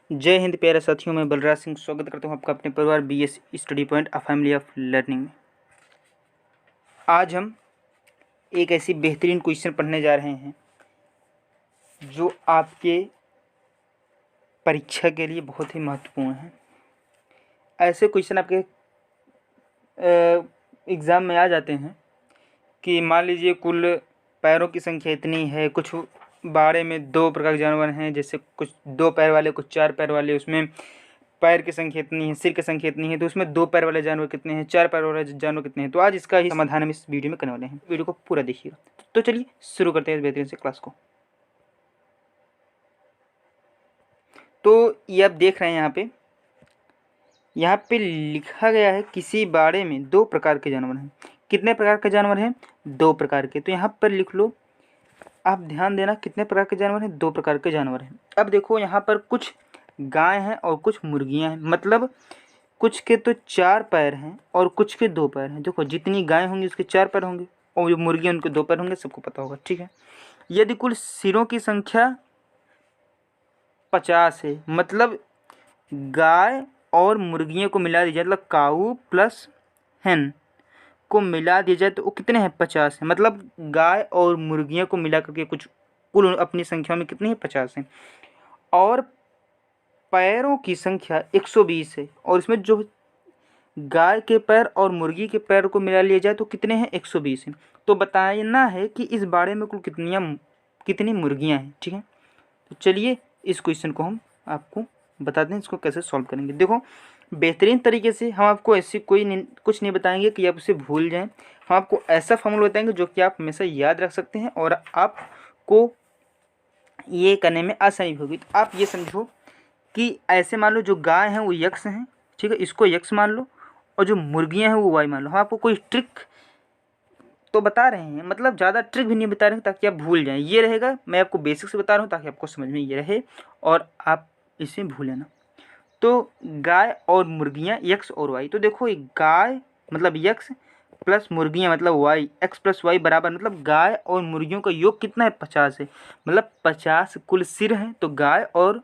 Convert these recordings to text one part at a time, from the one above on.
जय हिंद प्यारे साथियों, मैं बलराज सिंह स्वागत करता हूं आपका अपने परिवार BS study point a family of learning में। आज हम एक ऐसी बेहतरीन क्वेश्चन पढ़ने जा रहे हैं जो आपके परीक्षा के लिए बहुत ही महत्वपूर्ण है। ऐसे क्वेश्चन आपके एग्ज़ाम में आ जाते हैं कि मान लीजिए कुल पैरों की संख्या इतनी है, कुछ बाड़े में 2 प्रकार के जानवर हैं, जैसे कुछ 2 पैर वाले, कुछ 4 पैर वाले, उसमें पैर की संख्या इतनी है, सिर की संख्या इतनी है, तो उसमें 2 पैर वाले जानवर कितने हैं, 4 पैर वाले जानवर कितने हैं। तो आज इसका ही समाधान हम इस वीडियो में करने वाले हैं। वीडियो को पूरा देखिएगा। तो चलिए शुरू करते हैं इस बेहतरीन से क्लास को। तो ये आप देख रहे हैं यहाँ पे लिखा गया है किसी बाड़े में 2 प्रकार के जानवर हैं। कितने प्रकार के जानवर हैं? 2 प्रकार के। तो यहाँ पर लिख लो, आप ध्यान देना, कितने प्रकार के जानवर हैं? 2 प्रकार के जानवर हैं। अब देखो यहाँ पर कुछ गाय हैं और कुछ मुर्गियाँ हैं, मतलब कुछ के तो 4 पैर हैं और कुछ के 2 पैर हैं। देखो जितनी गाय होंगी उसके 4 पैर होंगे और जो मुर्गी उनके 2 पैर होंगे, सबको पता होगा, ठीक है। यदि कुल सिरों की संख्या 50 है, मतलब गाय और मुर्गियों को मिला दिया जाए, मतलब काऊ प्लस hen को मिला दिया जाए तो वो कितने हैं? 50 है। मतलब गाय और मुर्गियों को मिला करके कुछ कुल अपनी संख्या में कितनी है? 50 है। और पैरों की संख्या 120 है, और इसमें जो गाय के पैर और मुर्गी के पैर को मिला लिया जाए तो कितने हैं? 120 है। तो बताना है कि इस बाड़े में कुल कितनी मुर्गियां हैं, ठीक है। तो चलिए इस क्वेश्चन को हम आपको बताते हैं, इसको कैसे सॉल्व करेंगे। देखो बेहतरीन तरीके से हम आपको ऐसी कुछ नहीं बताएंगे कि आप उसे भूल जाएं। हम आपको ऐसा फॉर्मूला बताएंगे जो कि आप हमेशा याद रख सकते हैं और आपको ये करने में आसानी होगी। तो आप ये समझो कि ऐसे मान लो जो गाय हैं वो यक्स हैं, ठीक है, इसको यक्स मान लो, और जो मुर्गियां हैं वो वाई मान लो। हम आपको कोई ट्रिक तो बता रहे हैं, मतलब ज़्यादा ट्रिक भी नहीं बता रहे हैं ताकि आप भूल जाएं। ये रहेगा, मैं आपको बेसिक से बता रहा हूँ ताकि आपको समझ में ये रहे और आप इसे भूलें ना। तो गाय और मुर्गियाँ यक्स और वाई। तो देखो गाय मतलब यक्स प्लस मुर्गियाँ मतलब वाई, एक्स प्लस वाई बराबर, मतलब गाय और मुर्गियों का योग कितना है? 50 है। मतलब 50 कुल सिर हैं, तो गाय और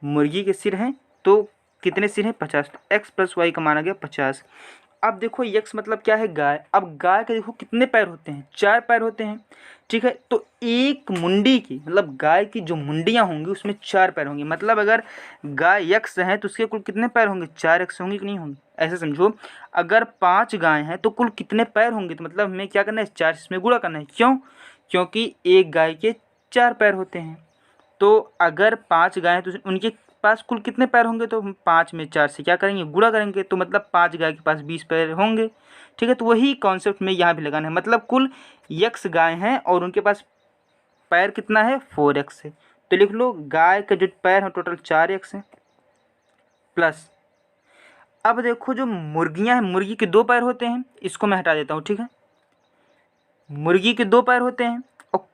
मुर्गी के सिर हैं, तो कितने सिर हैं? 50। तो एक्स प्लस वाई का माना गया 50। अब देखो यक्स मतलब क्या है? गाय। अब गाय के देखो कितने पैर होते हैं? 4 पैर होते हैं, ठीक है। तो एक मुंडी की, मतलब गाय की जो मुंडियाँ होंगी उसमें 4 पैर होंगे। मतलब अगर गाय यक्स है तो उसके कुल कितने पैर होंगे? 4 यक्स होंगे कि नहीं होंगे? ऐसे समझो, अगर 5 गाय हैं तो कुल कितने पैर होंगे? तो मतलब हमें क्या करना है? 4 इसमें गुणा करना है। क्यों? क्योंकि एक गाय के 4 पैर होते हैं। तो अगर 5 गाय हैं तो उनके पास कुल कितने पैर होंगे? तो हम 5 में 4 से क्या करेंगे? गुणा करेंगे। तो मतलब 5 गाय के पास 20 पैर होंगे, ठीक है। तो वही कॉन्सेप्ट में यहाँ भी लगाना है, मतलब कुल यक्स गाय हैं और उनके पास पैर कितना है? 4 एक्स है। तो लिख लो गाय के जो पैर हैं टोटल 4 एक्स है, प्लस अब देखो जो मुर्गियाँ हैं, मुर्गी के 2 पैर होते हैं, इसको मैं हटा देता हूँ, ठीक है। मुर्गी के 2 पैर होते हैं और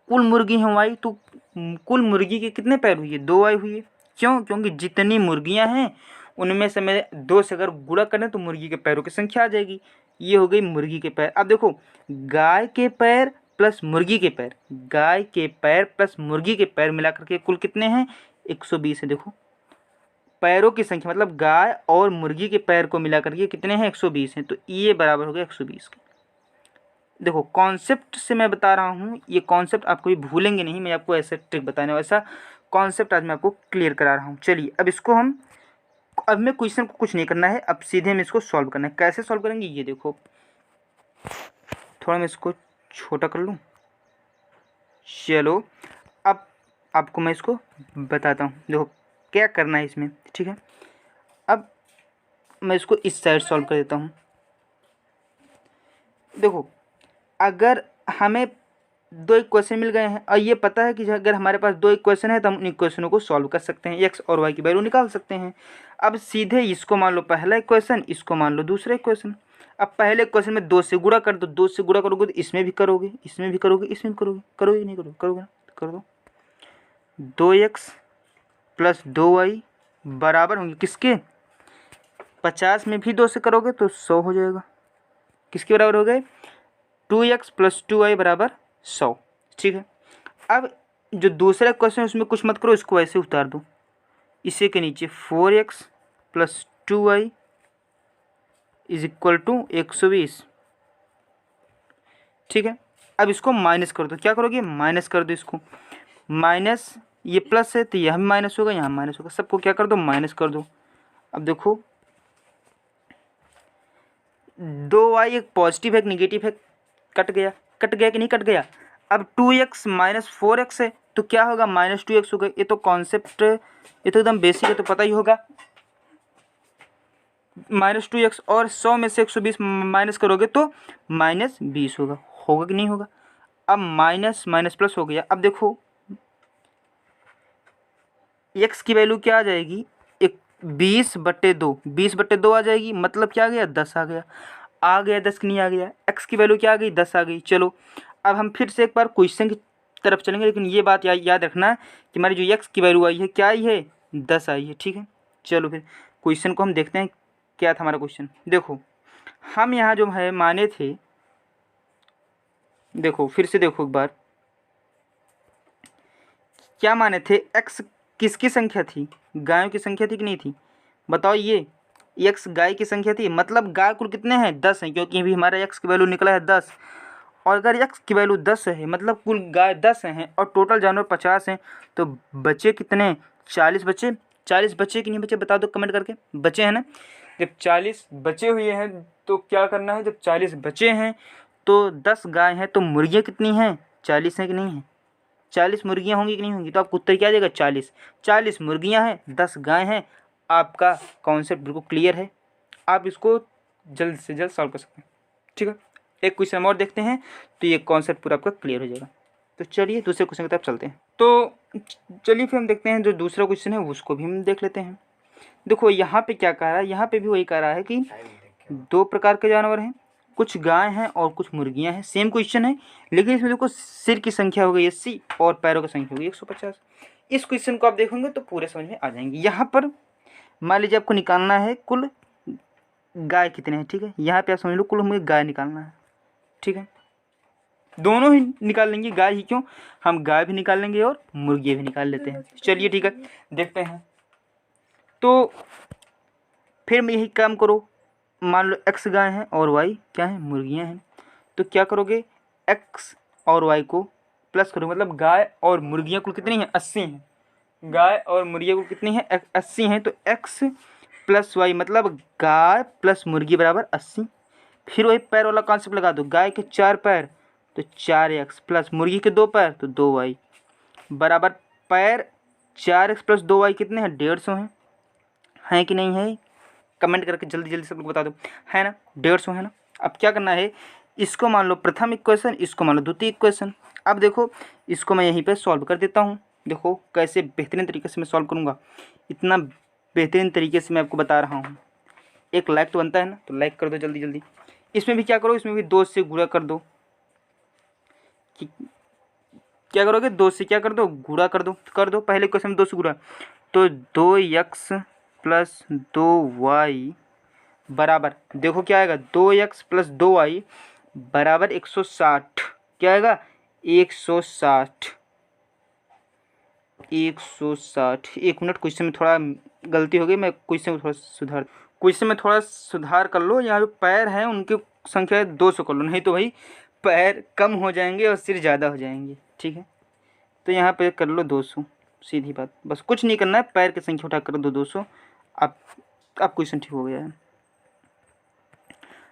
कुल मुर्गी हैं वाई, तो कुल मुर्गी के कितने पैर हुई है? 2 वाई हुई है। क्यों? क्योंकि जितनी मुर्गियां हैं उनमें से मैं 2 से अगर गुणा करें तो मुर्गी के पैरों की संख्या आ जाएगी। ये हो गई मुर्गी के पैर। अब देखो गाय के पैर प्लस मुर्गी के पैर, गाय के पैर प्लस मुर्गी के पैर मिला करके कुल कितने हैं? 120 है। देखो पैरों की संख्या मतलब गाय और मुर्गी के पैर को मिला करके कितने हैं? 120 हैं। तो ये बराबर हो गया 120 के। देखो कॉन्सेप्ट से मैं बता रहा हूँ, ये कॉन्सेप्ट आप कभी भूलेंगे नहीं। मैं आपको ऐसा ट्रिक बताने वैसा कॉन्सेप्ट आज मैं आपको क्लियर करा रहा हूँ। चलिए अब मैं क्वेश्चन को कुछ नहीं करना है, अब सीधे हम इसको सॉल्व करना है। कैसे सॉल्व करेंगे ये देखो, थोड़ा मैं इसको छोटा कर लूँ। चलो अब आपको मैं इसको बताता हूँ। देखो क्या करना है इसमें, ठीक है। अब मैं इसको इस साइड सॉल्व कर देता हूँ। देखो अगर हमें 2 इक्वेशन मिल गए हैं और ये पता है कि अगर हमारे पास 2 इक्वेशन है तो हम उन इक्वेशनों को सॉल्व कर सकते हैं, एक्स और वाई की वैल्यू निकाल सकते हैं। अब सीधे इसको मान लो पहला इक्वेशन, इसको मान लो दूसरा इक्वेशन। अब पहले इक्वेशन में 2 से गुणा कर दो, 2 से गुणा करोगे तो इसमें भी करोगे, इसमें भी करोगे, इसमें भी करोगे, करोगे नहीं करोगे? करोगे ना? कर दो। 2x प्लस 2y बराबर होंगे किसके? 50 में भी 2 से करोगे तो 100 हो जाएगा। किसके बराबर हो गए? 2x प्लस 2y बराबर 100, ठीक है। अब जो दूसरा क्वेश्चन है उसमें कुछ मत करो, इसको ऐसे उतार दो। इसी के नीचे 4x plus 2y is equal to 120। ठीक है, अब इसको माइनस कर दो। क्या करोगे, माइनस कर दो इसको। माइनस, ये प्लस है तो यह भी माइनस होगा, यहाँ माइनस होगा, सबको क्या कर दो, माइनस कर दो। अब देखो 2y एक पॉजिटिव है एक निगेटिव है, कट गया, कट गया कि नहीं कट गया। अब 2x माइनस 4x है तो क्या होगा, माइनस 2x होगा। ये तो कॉन्सेप्ट, ये तो एकदम बेसिक है, तो पता ही होगा। माइनस 2x और 100 में से 120 माइनस करोगे तो माइनस 20 होगा। होगा कि नहीं होगा। अब माइनस माइनस प्लस हो गया। अब देखो x की वैल्यू क्या आ जाएगी, 20/2, 20/2 आ जाएगी। मतलब क्या आ गया, 10 आ गया। आ गया 10 कि नहीं आ गया। x की वैल्यू क्या आ गई, 10 आ गई। चलो अब हम फिर से एक बार क्वेश्चन की तरफ चलेंगे, लेकिन ये बात याद रखना कि हमारी जो x की वैल्यू आई है क्या आई है, 10 आई है। ठीक है, चलो फिर क्वेश्चन को हम देखते हैं क्या था हमारा क्वेश्चन। देखो हम यहाँ जो है माने थे, देखो फिर से देखो एक बार, क्या माने थे, x किसकी संख्या थी, गायों की संख्या थी कि नहीं थी, बताओ। ये x गाय की संख्या थी, मतलब गाय कुल कितने हैं, 10 हैं, क्योंकि अभी हमारा x की वैल्यू निकला है 10। और अगर x की वैल्यू 10 है मतलब कुल गाय 10 हैं और टोटल जानवर 50 हैं, तो बचे कितने, 40 बचे। 40 बचे कि नहीं बचे, बता दो कमेंट करके। बचे हैं ना। जब 40 बचे हुए हैं तो क्या करना है, जब 40 बचे हैं तो 10 गाय हैं, तो मुर्गियाँ कितनी हैं, 40 हैं कि नहीं हैं। 40 मुर्गियाँ होंगी कि नहीं होंगी, तो आपको उत्तर क्या आ जाएगा, 40। 40 मुर्गियाँ हैं, 10 गाय हैं। आपका कॉन्सेप्ट बिल्कुल क्लियर है, आप इसको जल्द से जल्द सॉल्व कर सकते हैं। ठीक है, एक क्वेश्चन हम और देखते हैं तो ये कॉन्सेप्ट पूरा आपका क्लियर हो जाएगा। तो चलिए दूसरे क्वेश्चन की तरफ चलते हैं। तो चलिए फिर हम देखते हैं जो दूसरा क्वेश्चन है उसको भी हम देख लेते हैं। देखो यहाँ पे क्या कह रहा है, यहाँ पे भी वही कह रहा है कि 2 प्रकार के जानवर हैं, कुछ गाय हैं और कुछ मुर्गियां हैं। सेम क्वेश्चन है, लेकिन इसमें देखो सिर की संख्या हो गई 80 और पैरों की संख्या हो गई 150। इस क्वेश्चन को आप देखोगे तो पूरे समझ में आ जाएंगे। यहाँ पर मान लीजिए आपको निकालना है कुल गाय कितने हैं। ठीक है, यहाँ पे आप समझ लो कुल हमें गाय निकालना है। ठीक है, दोनों ही निकाल लेंगे, गाय ही क्यों, हम गाय भी निकाल लेंगे और मुर्गी भी निकाल लेते हैं। चलिए ठीक है, देखते हैं। तो फिर मैं यही काम करो, मान लो x गाय हैं और y क्या है, मुर्गियां हैं। तो क्या करोगे, x और y को प्लस करो, मतलब गाय और मुर्गियां कुल कितनी हैं, 80 हैं। गाय और मुर्गियां कुल कितनी हैं, 80 हैं। तो x प्लस y मतलब गाय प्लस मुर्गी बराबर 80। फिर वही पैर वाला कॉन्सेप्ट लगा दो, गाय के 4 पैर तो 4x प्लस मुर्गी के 2 पैर तो 2y बराबर पैर 4x प्लस 2y कितने हैं, 150 हैं कि नहीं है। कमेंट करके जल्दी जल्दी सब लोग बता दो, है ना, 150 है ना। अब क्या करना है, इसको मान लो प्रथम इक्वेशन, इसको मान लो द्वितीय इक्वेशन। अब देखो इसको मैं यहीं पे सॉल्व कर देता हूँ। देखो कैसे बेहतरीन तरीके से मैं सॉल्व करूँगा, इतना बेहतरीन तरीके से मैं आपको बता रहा हूँ। एक लाइक तो बनता है ना, तो लाइक कर दो जल्दी जल्दी। इसमें भी क्या करो, इसमें भी 2 से गुणा कर दो। क्या करोगे, 2 से क्या कर दो, गुणा कर दो। पहले क्वेश्चन में 2 से गुणा, तो 2x प्लस 2y बराबर, देखो क्या आएगा, 2x प्लस 2y बराबर 160। क्या आएगा, 160। 160। एक मिनट, क्वेश्चन में थोड़ा गलती हो गई, मैं क्वेश्चन में थोड़ा सुधार कर लो। यहाँ जो पैर हैं उनकी संख्या 200 कर लो, नहीं तो भाई पैर कम हो जाएंगे और सिर ज़्यादा हो जाएंगे। ठीक है, तो यहाँ पे कर लो 200, सीधी बात, बस कुछ नहीं करना है, पैर की संख्या उठा कर दो 200। आप क्वेश्चन ठीक हो गया है।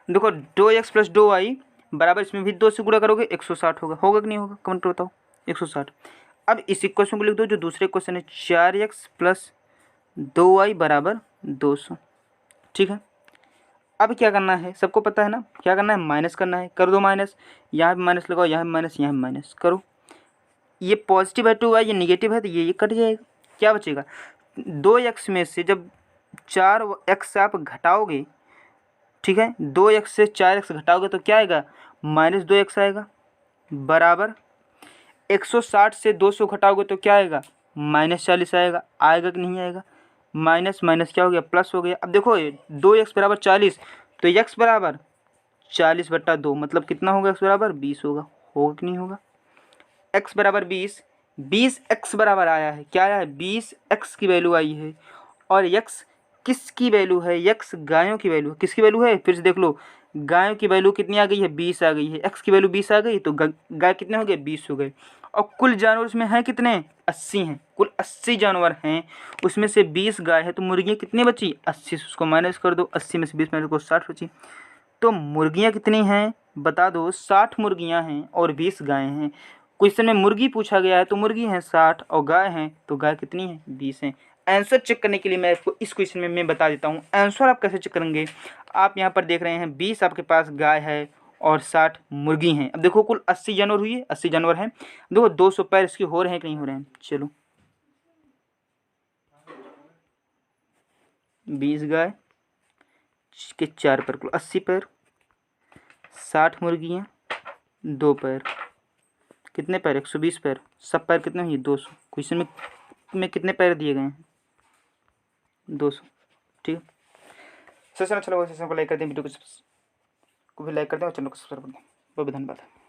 देखो 2x प्लस 2y बराबर, इसमें भी 2 से गुणा करोगे 160 होगा कि नहीं होगा, कमेंट बताओ 160। अब इस इक्वेशन को लिख दो जो दूसरे क्वेश्चन है, 4x प्लस 2y बराबर 200। ठीक है, अब क्या करना है, सबको पता है ना, क्या करना है, माइनस करना है। कर दो माइनस, यहाँ भी माइनस लगाओ, यहाँ भी माइनस, यहाँ भी माइनस करो। ये पॉजिटिव है 2y, ये निगेटिव है तो ये कट जाएगा। क्या बचेगा, 2x में से जब 4x आप घटाओगे, ठीक है, 2x से 4x घटाओगे तो क्या आएगा, -2x आएगा बराबर 160 से 200 घटाओगे तो क्या आएगा, -40 आएगा। आएगा कि नहीं आएगा, माइनस माइनस क्या हो गया, प्लस हो गया। अब देखो 2x बराबर 40, तो x बराबर 40/2 मतलब कितना होगा, x बराबर 20 होगा कि नहीं होगा। x बराबर 20, 20x बराबर आया है, क्या आया है, 20x की वैल्यू आई है। और x किसकी वैल्यू है, x गायों की वैल्यू, किसकी वैल्यू है, फिर से देख लो, गायों की वैल्यू कितनी आ गई है, 20 आ गई है, x की वैल्यू 20 आ गई, तो गाय कितने हो गए, 20 हो गए। और कुल जानवर उसमें हैं कितने, 80 हैं, कुल 80 जानवर हैं, उसमें से 20 गाय है, तो मुर्गियाँ कितनी बची, 80 से उसको माइनस कर दो, 80 में से 20 माइनस करो, 60 बची। तो मुर्गियाँ कितनी हैं बता दो, 60 मुर्गियाँ हैं और 20 गायें हैं। क्वेश्चन में मुर्गी पूछा गया है तो मुर्गी हैं 60 और गाय हैं तो गाय कितनी है, 20 हैं। आंसर चेक करने के लिए मैं आपको इस क्वेश्चन में मैं बता देता हूँ आंसर आप कैसे चेक करेंगे। आप यहाँ पर देख रहे हैं 20 आपके पास गाय है और 60 मुर्गी हैं। अब देखो कुल 80 जानवर हुई है, 80 जानवर हैं, देखो 200 पैर इसके हो रहे हैं कि नहीं हो रहे हैं। चलो 20 गाय के 4 पैर, कुल 80 पैर, 60 मुर्गियाँ 2 पैर, कितने पैर, 120 पैर, सब पैर कितने हुए, 200। क्वेश्चन में कितने पैर दिए गए हैं, 200। ठीक है, सेशन अच्छा लगा, सेशन को लाइक कर दें, वीडियो को भी लाइक कर दें और चैनल को सब्सक्राइब कर दें। बहुत बहुत धन्यवाद।